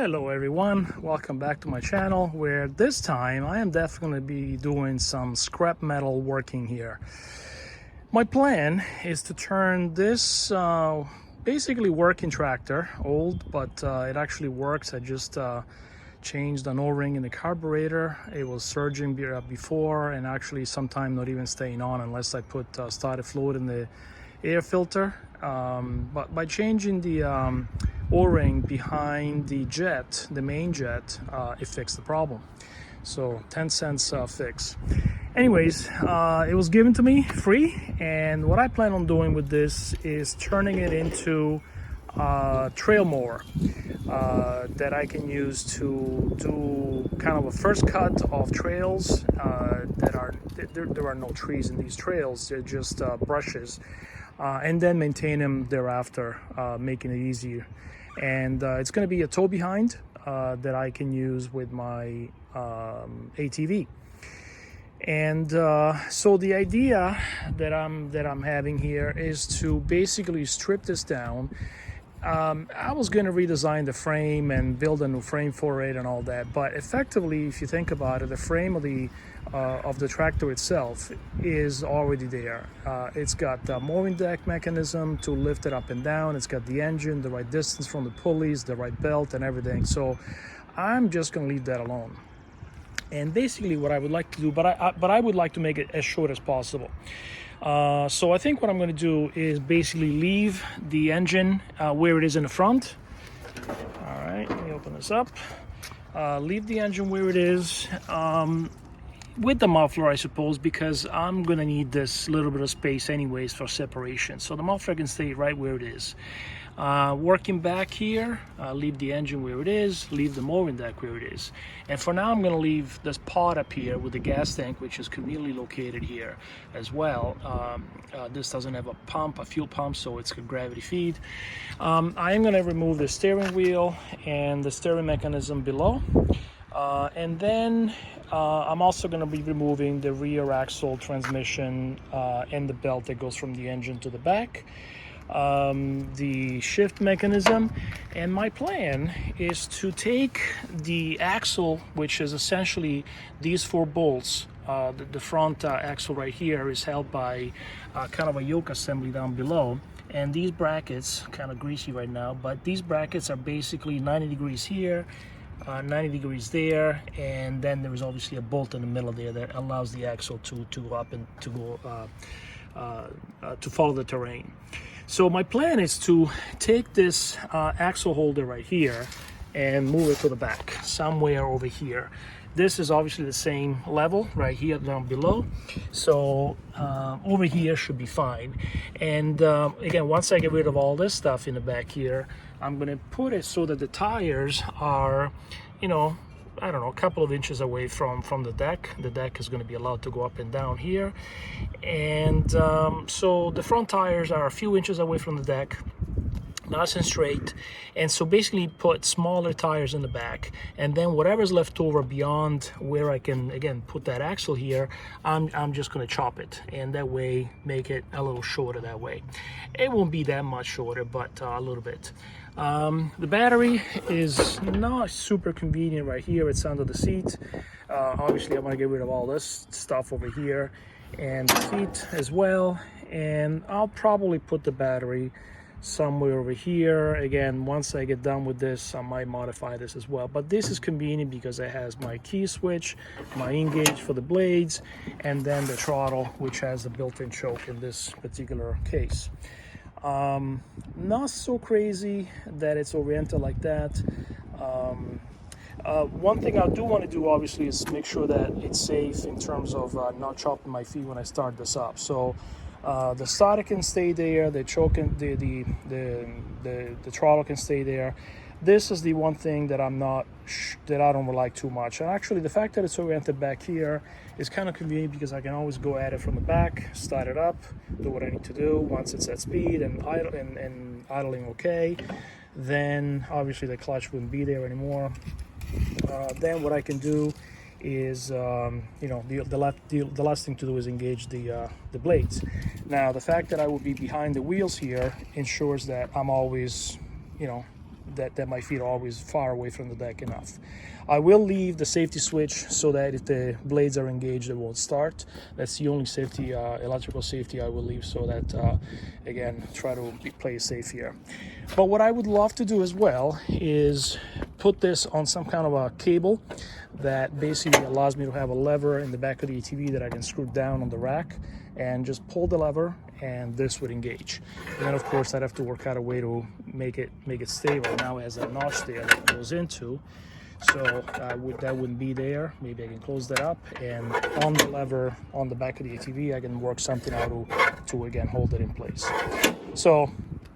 Hello everyone, welcome back to my channel, where this time I am definitely going to be doing some scrap metal working here. My plan is to turn this basically working tractor, old but it actually works. I just changed an o-ring in the carburetor. It was surging before, and actually sometime not even staying on unless I put started fluid in the air filter. But by changing the o-ring behind the jet, the main jet, it fixed the problem. So 10 cents fix. Anyways, it was given to me free, and what I plan on doing with this is turning it into a trail mower that I can use to do kind of a first cut of trails that are there are no trees in these trails. They're just brushes, and then maintain them thereafter, making it easier. And it's going to be a tow behind that I can use with my ATV. And so the idea that I'm having here is to basically strip this down. I was going to redesign the frame and build a new frame for it and all that, but effectively, if you think about it, the frame of the tractor itself is already there. It's got the mowing deck mechanism to lift it up and down. It's got the engine, the right distance from the pulleys, the right belt, and everything. So I'm just going to leave that alone. And basically, what I would like to do, but I would like to make it as short as possible. So I think what I'm going to do is basically leave the engine where it is in the front. All right, let me open this up. Leave the engine where it is, with the muffler, I suppose, because I'm going to need this little bit of space anyways for separation. So the muffler can stay right where it is. Working back here, leave the engine where it is, leave the mowing deck where it is. And for now, I'm going to leave this pod up here with the gas tank, which is conveniently located here as well. This doesn't have a fuel pump, so it's a gravity feed. I am going to remove the steering wheel and the steering mechanism below. And then I'm also going to be removing the rear axle, transmission, and the belt that goes from the engine to the back. The shift mechanism, and my plan is to take the axle, which is essentially these four bolts. The front axle right here is held by kind of a yoke assembly down below, and these brackets, kind of greasy right now, but these brackets are basically 90 degrees here, 90 degrees there, and then there is obviously a bolt in the middle there that allows the axle to up and to go to follow the terrain. So my plan is to take this axle holder right here and move it to the back, somewhere over here. This is obviously the same level right here down below. So over here should be fine. And again, once I get rid of all this stuff in the back here, I'm gonna put it so that the tires are, I don't know, a couple of inches away from the deck. The deck is going to be allowed to go up and down here. And so the front tires are a few inches away from the deck, nice and straight. And so basically put smaller tires in the back, and then whatever's left over beyond where I can, again, put that axle here, I'm just going to chop it, and that way make it a little shorter that way. It won't be that much shorter, but a little bit. The battery is not super convenient right here. It's under the seat. Obviously, I'm going to get rid of all this stuff over here and the seat as well. And I'll probably put the battery somewhere over here. Again, once I get done with this, I might modify this as well. But this is convenient because it has my key switch, my engage for the blades, and then the throttle, which has a built-in choke in this particular case. Not so crazy that it's oriented like that. One thing I do want to do, obviously, is make sure that it's safe in terms of not chopping my feet when I start this up. So the starter can stay there, the choke and the throttle can stay there. This is the one thing that I don't like too much. And actually, the fact that it's oriented back here is kind of convenient because I can always go at it from the back, start it up, do what I need to do. Once it's at speed and idling okay, then obviously the clutch wouldn't be there anymore. Then what I can do is, the last thing to do is engage the blades. Now, the fact that I will be behind the wheels here ensures that I'm always, that my feet are always far away from the deck enough. I will leave the safety switch so that if the blades are engaged, it won't start. That's the only safety, electrical safety I will leave, so that, again, try to play safe here. But what I would love to do as well is put this on some kind of a cable that basically allows me to have a lever in the back of the ATV that I can screw down on the rack and just pull the lever, and this would engage. And then of course I'd have to work out a way to make it stable. Now it has a notch there that it goes into, so that wouldn't be there. Maybe I can close that up, and on the lever on the back of the ATV I can work something out to again hold it in place. So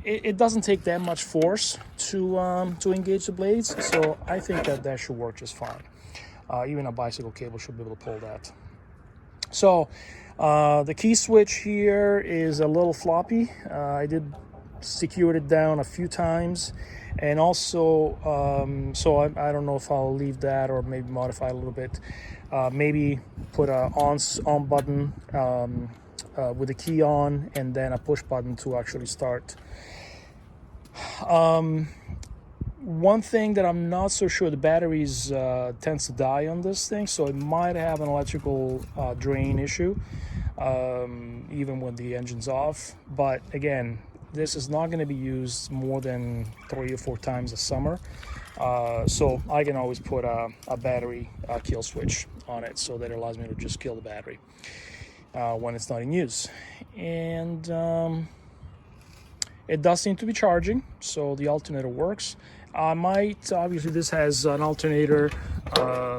it doesn't take that much force to engage the blades, so I think that should work just fine. Even a bicycle cable should be able to pull that. So the key switch here is a little floppy. I did secure it down a few times, and also so I don't know if I'll leave that or maybe modify a little bit. Maybe put a on button with the key on, and then a push button to actually start. One thing that I'm not so sure, the batteries tends to die on this thing, so it might have an electrical drain issue even when the engine's off. But again, this is not going to be used more than 3 or 4 times a summer, so I can always put a battery kill switch on it, so that it allows me to just kill the battery when it's not in use. And it does seem to be charging, so the alternator works. Obviously this has an alternator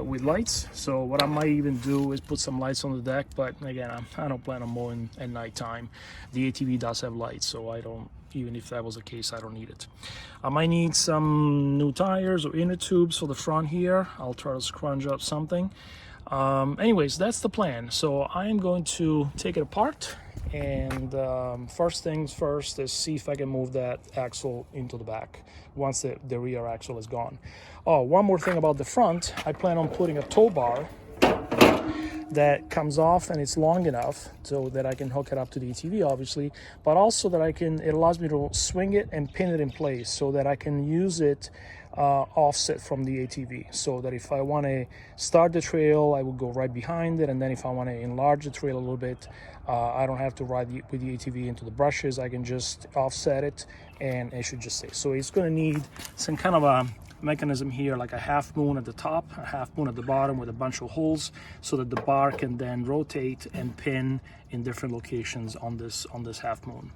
with lights, so what I might even do is put some lights on the deck, but again, I don't plan on mowing at nighttime. The ATV does have lights, so I don't, even if that was the case, I don't need it. I might need some new tires or inner tubes for the front here. I'll try to scrunch up something. Anyways, that's the plan. So I am going to take it apart, and first things first is see if I can move that axle into the back once the rear axle is gone. Oh, one more thing about the front, I plan on putting a tow bar that comes off, and it's long enough so that I can hook it up to the ATV, obviously, but also that it allows me to swing it and pin it in place so that I can use it offset from the ATV, so that if I want to start the trail, I will go right behind it, and then if I want to enlarge the trail a little bit, I don't have to ride with the ATV into the brushes. I can just offset it, and it should just stay. So it's going to need some kind of a mechanism here, like a half moon at the top, a half moon at the bottom with a bunch of holes, so that the bar can then rotate and pin in different locations on this half moon.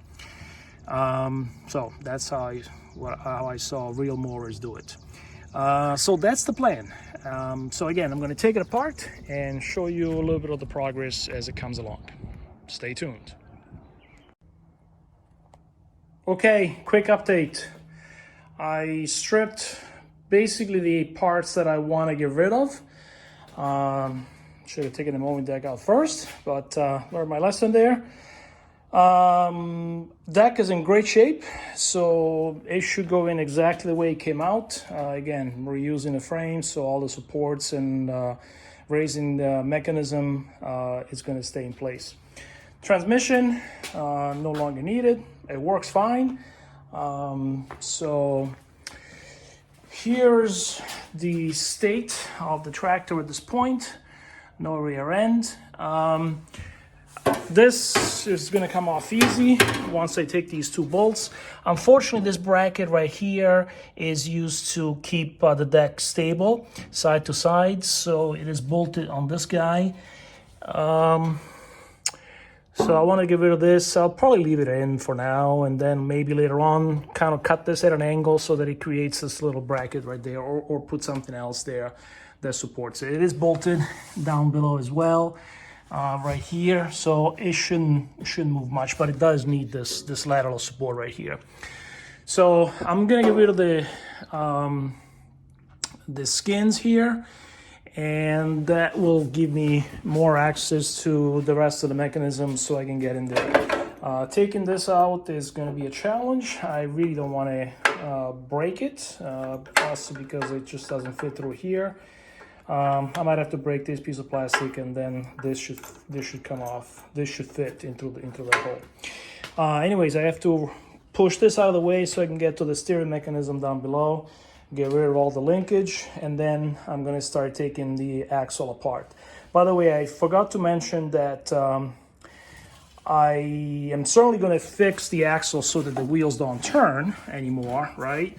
So that's how I saw real mowers do it. So that's the plan. So again, I'm going to take it apart and show you a little bit of the progress as it comes along. Stay tuned. Okay, quick update. I stripped basically the parts that I want to get rid of. Should have taken the mowing deck out first, but learned my lesson there. Deck is in great shape, so it should go in exactly the way it came out. Again, we're using the frame, so all the supports and raising the mechanism is going to stay in place. Transmission no longer needed. It works fine. So here's the state of the tractor at this point. No rear end. This is going to come off easy once I take these 2 bolts. Unfortunately, this bracket right here is used to keep the deck stable side to side, so it is bolted on this guy. So I want to get rid of this. I'll probably leave it in for now, and then maybe later on kind of cut this at an angle so that it creates this little bracket right there, or put something else there that supports it. It is bolted down below as well, right here, so it shouldn't move much, but it does need this lateral support right here. So I'm gonna get rid of the skins here, and that will give me more access to the rest of the mechanism so I can get in there. Taking this out is going to be a challenge. I really don't want to break it, possibly because it just doesn't fit through here. I might have to break this piece of plastic, and then this should come off. This should fit into that hole. Anyways, I have to push this out of the way so I can get to the steering mechanism down below, get rid of all the linkage, and then I'm going to start taking the axle apart. By the way, I forgot to mention that I am certainly going to fix the axle so that the wheels don't turn anymore, right?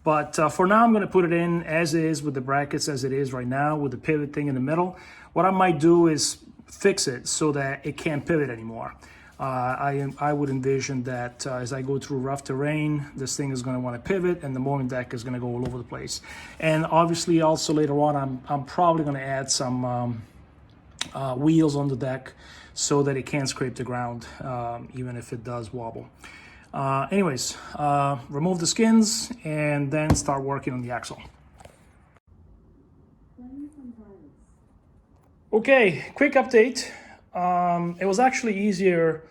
But for now, I'm going to put it in as is with the brackets as it is right now with the pivot thing in the middle. What I might do is fix it so that it can't pivot anymore. I would envision that as I go through rough terrain, this thing is going to want to pivot and the mowing deck is going to go all over the place. And obviously also later on, I'm probably going to add some wheels on the deck so that it can't scrape the ground, even if it does wobble. Anyways, remove the skins and then start working on the axle. Okay, quick update. It was actually easier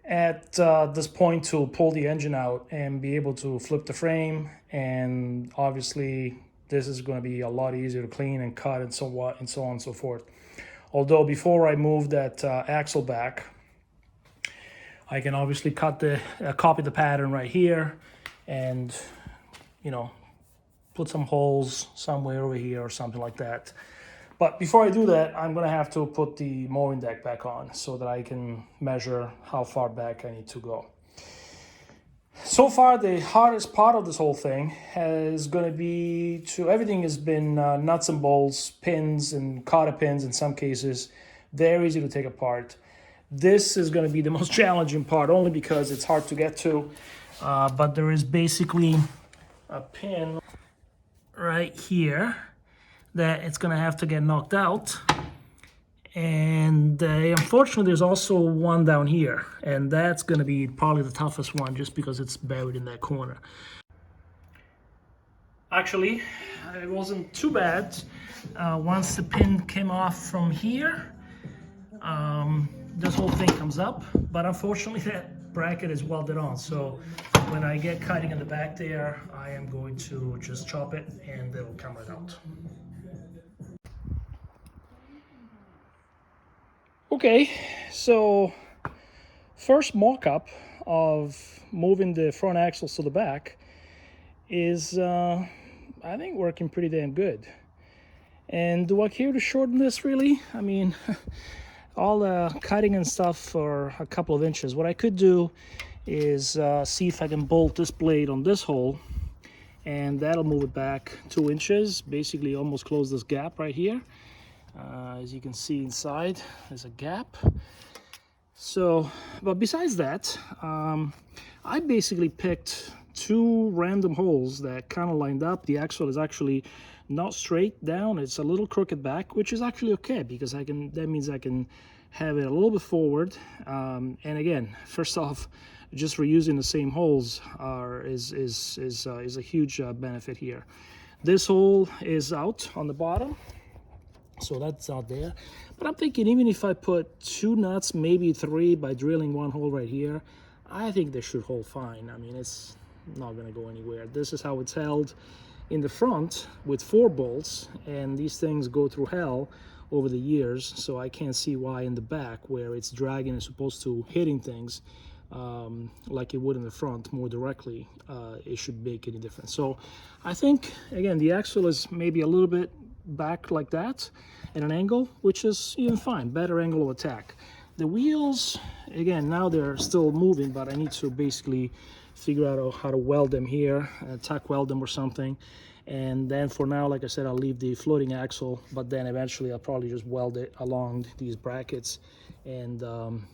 at this point to pull the engine out and be able to flip the frame, and obviously this is going to be a lot easier to clean and cut and so on and so forth. Although before I move that axle back, I can obviously copy the pattern right here and, you know, put some holes somewhere over here or something like that. But before I do that, I'm going to have to put the mowing deck back on so that I can measure how far back I need to go. So far, the hardest part of this whole thing is going to be everything has been nuts and bolts, pins and cotter pins in some cases, very easy to take apart. This is going to be the most challenging part only because it's hard to get to, but there is basically a pin right here that it's going to have to get knocked out. And unfortunately, there's also one down here, and that's going to be probably the toughest one just because it's buried in that corner. Actually, it wasn't too bad. Once the pin came off from here, this whole thing comes up, but unfortunately that bracket is welded on. So when I get cutting in the back there, I am going to just chop it and it'll come right out. Okay, so first mock-up of moving the front axles to the back is, I think, working pretty damn good. And do I care to shorten this, really? I mean, all the cutting and stuff for a couple of inches. What I could do is see if I can bolt this blade on this hole, and that'll move it back 2 inches, basically almost close this gap right here. As you can see inside, there's a gap. So, but besides that, I basically picked 2 random holes that kind of lined up. The axle is actually not straight down, it's a little crooked back, which is actually okay because that means I can have it a little bit forward. And again, first off, just reusing the same holes is a huge benefit here. This hole is out on the bottom, so that's out there. But I'm thinking even if I put 2 nuts, maybe 3, by drilling 1 hole right here, I think they should hold fine. I mean, it's not going to go anywhere. This is how it's held in the front with 4 bolts, and these things go through hell over the years, so I can't see why in the back, where it's dragging and supposed to hitting things like it would in the front more directly, it should make any difference. So I think, again, the axle is maybe a little bit back like that at an angle, which is even fine, better angle of attack. The wheels, again, now they're still moving, but I need to basically figure out how to weld them here, tack weld them or something. And then for now, like I said, I'll leave the floating axle, but then eventually I'll probably just weld it along these brackets, and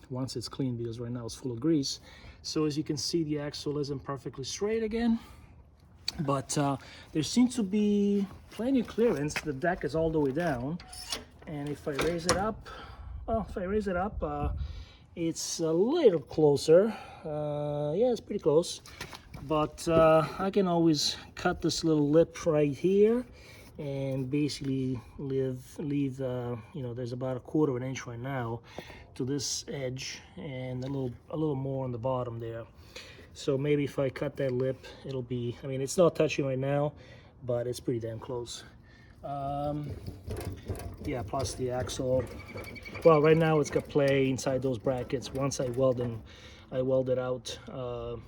once it's clean, because right now it's full of grease. So as you can see, the axle isn't perfectly straight again, but there seems to be plenty of clearance. The deck is all the way down, and if I raise it up, well, if I raise it up, it's a little closer. Yeah, it's pretty close, but I can always cut this little lip right here and basically leave you know, there's about 1/4 of an inch right now to this edge, and a little more on the bottom there. So maybe if I cut that lip, it'll be, I mean, it's not touching right now, but it's pretty damn close. Yeah, plus the axle, well, right now it's got play inside those brackets. Once I weld them I welded out,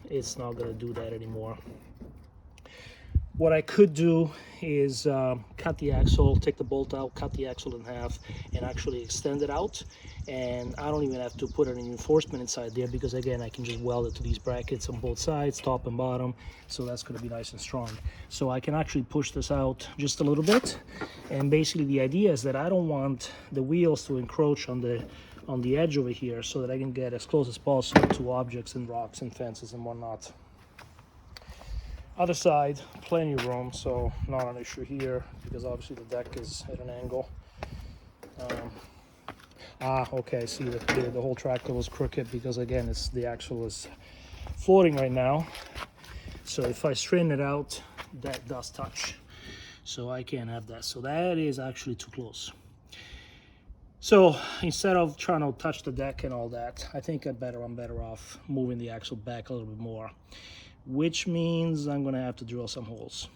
it's not going to do that anymore. What I could do is cut the axle, take the bolt out, cut the axle in half, and actually extend it out. And I don't even have to put any reinforcement inside there, because again, I can just weld it to these brackets on both sides, top and bottom. So that's going to be nice and strong. So I can actually push this out just a little bit. And basically the idea is that I don't want the wheels to encroach on the edge over here, so that I can get as close as possible to objects and rocks and fences and whatnot. Other side, plenty of room, so not an issue here, because obviously the deck is at an angle. Okay, see the whole tractor was crooked, because again, the axle is floating right now. So if I straighten it out, that does touch. So I can't have that. So that is actually too close. So instead of trying to touch the deck and all that, I think I'm better off moving the axle back a little bit more, which means I'm gonna have to drill some holes.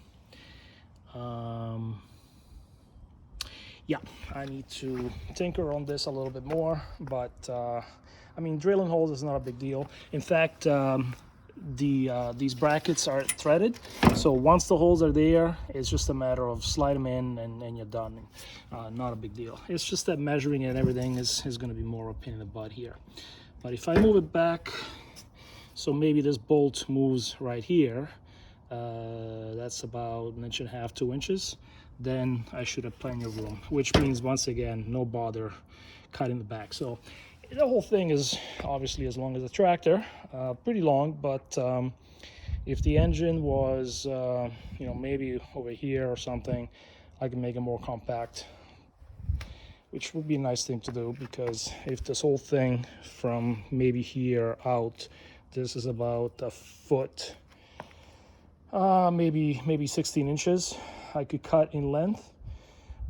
Yeah, I need to tinker on this a little bit more, but I mean, drilling holes is not a big deal. In fact, these brackets are threaded, so once the holes are there, it's just a matter of slide them in and you're done. Not a big deal. It's just that measuring and everything is going to be more a pain in the butt here. But if I move it back, so maybe this bolt moves right here, that's about 1.5 inches, 2 inches, then I should have plenty of room, which means, once again, no bother cutting the back. So the whole thing is obviously as long as a tractor, pretty long, but if the engine was, you know, maybe over here or something, I can make it more compact, which would be a nice thing to do, because if this whole thing from maybe here out, this is about a foot, maybe 16 inches, I could cut in length.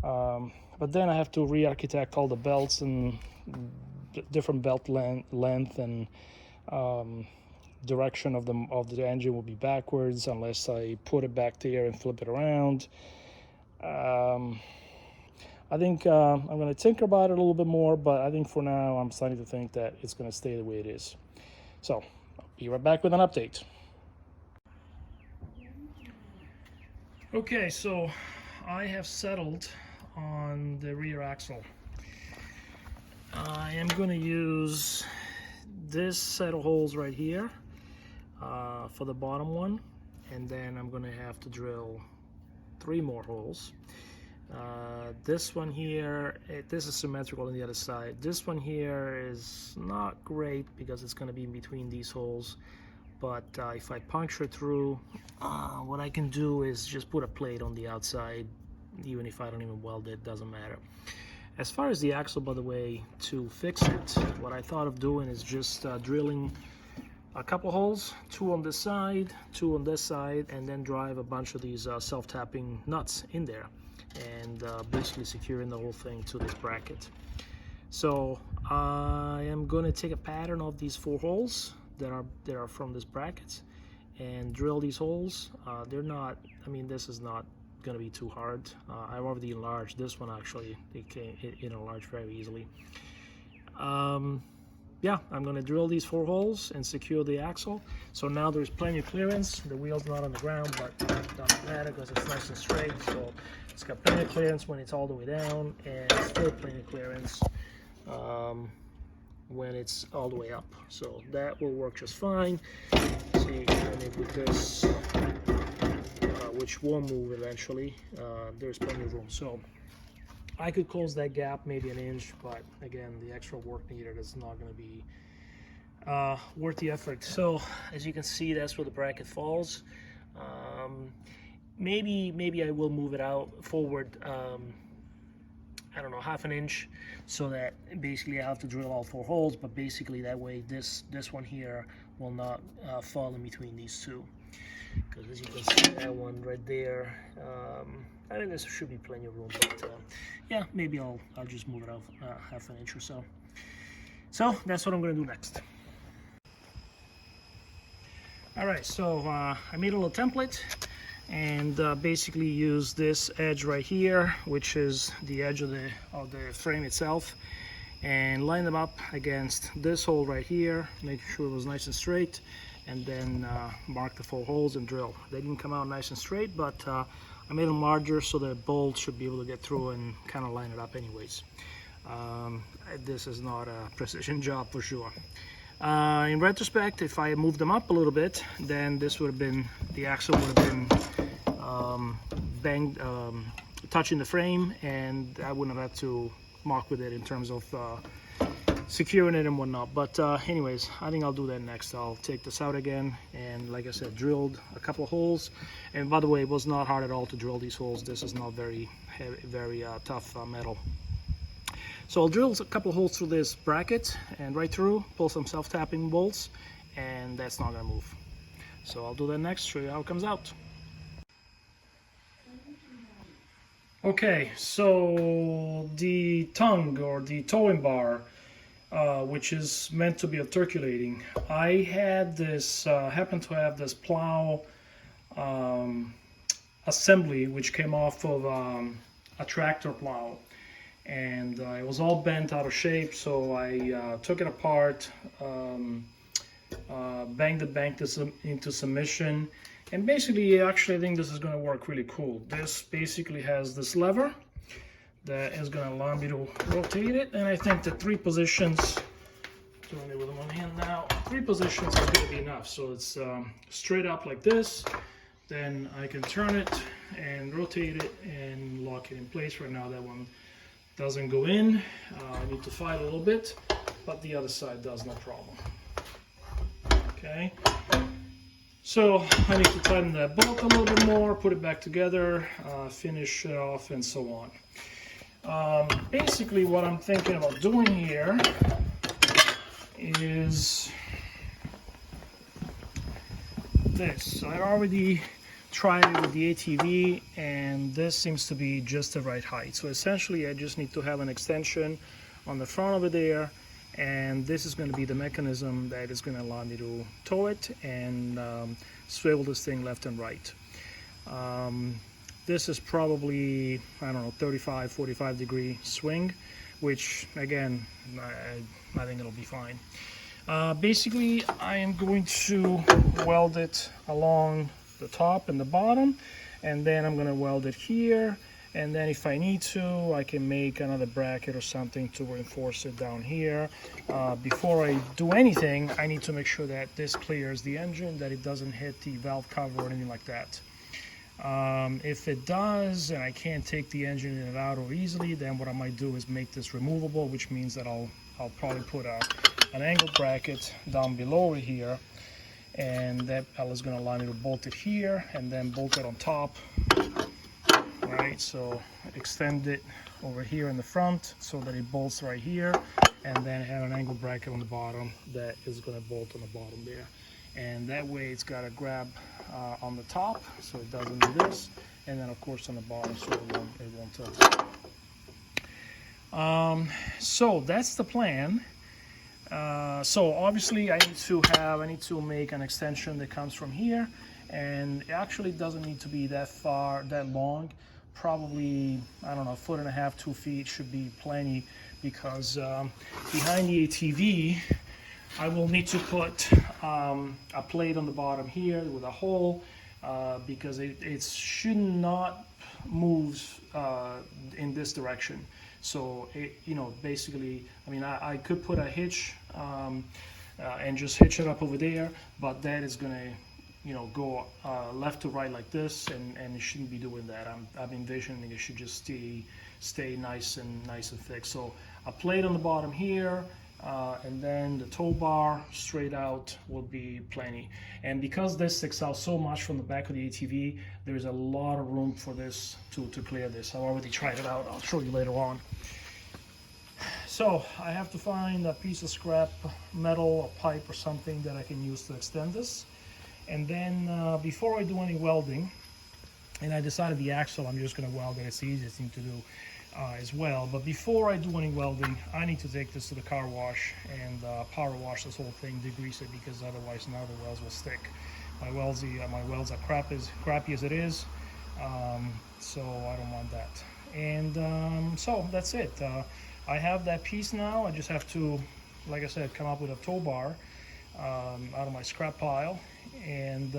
But then I have to re-architect all the belts, and different belt length and direction of the engine will be backwards unless I put it back there and flip it around. I think I'm going to tinker about it a little bit more, but I think for now I'm starting to think that it's going to stay the way it is. So I'll be right back with an update. Okay, so I have settled on the rear axle. I am going to use this set of holes right here for the bottom one, and then I'm going to have to drill 3 more holes. This one here, this is symmetrical on the other side. This one here is not great because it's going to be in between these holes, but if I puncture through, what I can do is just put a plate on the outside. Even if I don't even weld it, doesn't matter. As far as the axle, by the way, to fix it, what I thought of doing is just drilling a couple holes, 2 on this side, 2 on this side, and then drive a bunch of these self-tapping nuts in there, and basically securing the whole thing to this bracket. So I am going to take a pattern of these 4 holes that are from this bracket and drill these holes. They're not, I mean, this is not going to be too hard. I've already enlarged this one. Actually, it enlarged very easily. Yeah, I'm going to drill these 4 holes and secure the axle. So now there's plenty of clearance. The wheel's not on the ground, but it doesn't matter because it's nice and straight. So it's got plenty of clearance when it's all the way down, and still plenty of clearance when it's all the way up. So that will work just fine. See, with this, which will move eventually, there's plenty of room. So I could close that gap maybe 1 inch, but again, the extra work needed is not going to be worth the effort. So as you can see, that's where the bracket falls. Maybe I will move it out forward, I don't know, 1/2 inch, so that basically I have to drill all 4 holes, but basically that way this one here will not fall in between these two. Because as you can see, that one right there, I think this should be plenty of room, but yeah, maybe I'll just move it out 1/2 inch or so. So that's what I'm going to do next. All right, so I made a little template and basically use this edge right here, which is the edge of the frame itself, and line them up against this hole right here, making sure it was nice and straight, and then mark the 4 holes and drill. They didn't come out nice and straight, but I made them larger so that bolts should be able to get through and kind of line it up anyways. This is not a precision job for sure. In retrospect, if I had moved them up a little bit, then this would have been, the axle would have been banged, touching the frame, and I wouldn't have had to mark with it in terms of securing it and whatnot. But anyways, I think I'll do that next. I'll take this out again, and like I said, drilled a couple of holes. And by the way, it was not hard at all to drill these holes. This is not very heavy, very tough metal. So I'll drill a couple of holes through this bracket and right through, pull some self-tapping bolts, and that's not gonna move. So I'll do that next, show you how it comes out. Okay, so the tongue or the towing bar, which is meant to be articulating, I had this, happened to have this plow assembly which came off of a tractor plow, and it was all bent out of shape, so I took it apart, banged the bank into submission, and basically actually I think this is going to work really cool. This basically has this lever that is going to allow me to rotate it, and I think the 3 positions, doing it with one hand now, 3 positions are going to be enough. So it's straight up like this, then I can turn it and rotate it and lock it in place. Right now that one doesn't go in. I need to fight a little bit, but the other side does, no problem. Okay, so I need to tighten that bolt a little bit more, put it back together, finish it off, and so on. Basically what I'm thinking about doing here is this. So I already tried it with the ATV, and this seems to be just the right height. So essentially I just need to have an extension on the front over there, and this is going to be the mechanism that is going to allow me to tow it and swivel this thing left and right. This is probably, I don't know, 35-45 degree swing, which again, I think it'll be fine. Basically I am going to weld it along the top and the bottom, and then I'm going to weld it here, and then if I need to I can make another bracket or something to reinforce it down here. Before I do anything, I need to make sure that this clears the engine, that it doesn't hit the valve cover or anything like that. If it does and I can't take the engine in and out or easily, then what I might do is make this removable, which means that I'll probably put an angle bracket down below here, and that is going to allow me to bolt it here and then bolt it on top. Right, so extend it over here in the front so that it bolts right here, and then have an angle bracket on the bottom that is going to bolt on the bottom there. And that way it's got a grab on the top so it doesn't do this, and then of course on the bottom so it won't tilt. So that's the plan. So obviously I need to make an extension that comes from here, and it actually doesn't need to be that long. Probably, I don't know, 1.5 to 2 feet should be plenty, because behind the ATV I will need to put a plate on the bottom here with a hole, because it should not move in this direction. So basically, I mean, I could put a hitch and just hitch it up over there, but that is gonna go left to right like this, and it shouldn't be doing that. I'm envisioning it should just stay nice and thick. So a plate on the bottom here, and then the tow bar straight out will be plenty. And because this sticks out so much from the back of the ATV, there's a lot of room for this to clear this. I already tried it out. I'll show you later on. So I have to find a piece of scrap metal, a pipe or something that I can use to extend this. And then before I do any welding, and I decided the axle I'm just going to weld it, it's the easiest thing to do as well. But before I do any welding, I need to take this to the car wash and power wash this whole thing, degrease it, because otherwise now the welds will stick. My welds are crappy as it is, so I don't want that. And so that's it. I have that piece now. I just have to, like I said, come up with a tow bar out of my scrap pile, and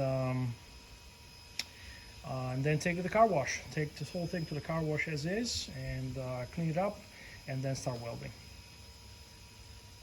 then take it to the car wash. Take this whole thing to the car wash as is, and clean it up, and then start welding.